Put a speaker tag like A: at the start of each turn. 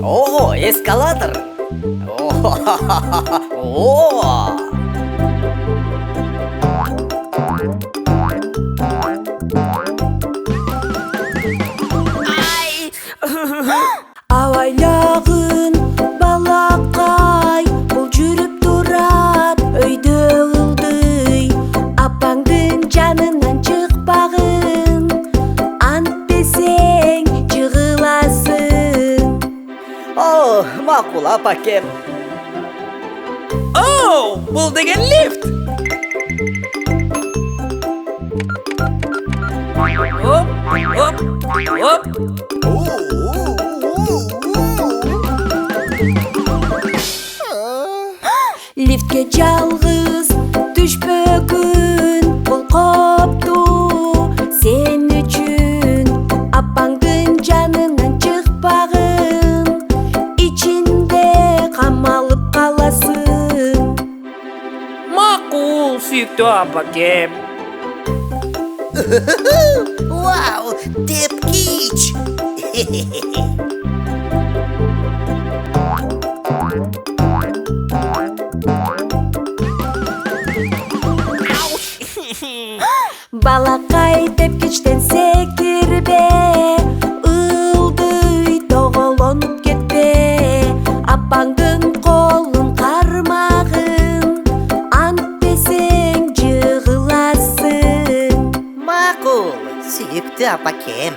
A: Oo, eskalator. Oo. Oo. Ay.
B: Авайлағын балақай, бұл жүріп тұрат өйді ылдый. Апаңдың жанынан шықпағын, ант бесең жығыласың.
A: Oh, makul apakem. Oh, bul деген lift. Hop, hop, hop.
B: Лифтке жалғыз түшпөгін, бұл қопту сен үшін. Апаңдың жанынан шықпағын, içinde қамалып қаласың.
C: Makul sүйікті апакем.
D: Вау, тепкич!
B: Балақай тепкіштен секірбе, ылдый тоғылонып кетпе. Апаңдың қолын қармағын, ант бесең жығыласың.
D: Макул, сүйікті апакем.